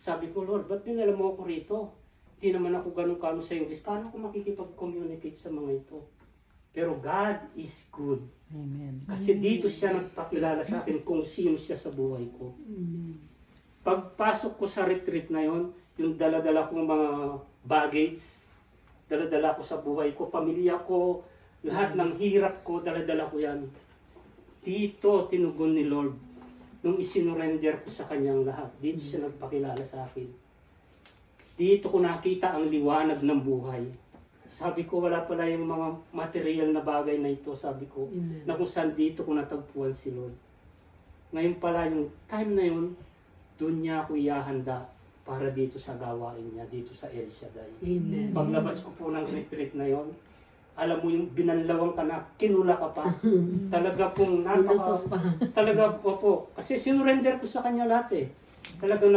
Sabi ko, Lord, ba't dinala mo ako rito? Hindi naman ako ganun-kano sa English. Paano ako makikipag-communicate sa mga ito? Pero God is good. Amen. Kasi dito siya nagpakilala sa akin kung sino siya sa buhay ko. Pagpasok ko sa retreat na yon, yung dala-dala kong mga baggage, dala-dala ko sa buhay ko, pamilya ko, lahat ng hirap ko, dala-dala ko yan. Dito tinugon ni Lord. Nung isinurrender ko sa kanyang lahat, dito siya nagpakilala sa akin. Dito ko nakita ang liwanag ng buhay. Sabi ko, wala pala yung mga material na bagay na ito, sabi ko, na kung saan dito ko natagpuan si Lord. Ngayon pala, yung time na yun, doon niya ako ihahanda para dito sa gawain niya, dito sa El Shaddai. Amen. Paglabas ko po ng retreat na yon, alam mo yung binanlawang ka na, kinula ka pa. Talaga pong Pinusof pa. talaga po. Kasi sinurrender ko sa kanya lahat eh. Talaga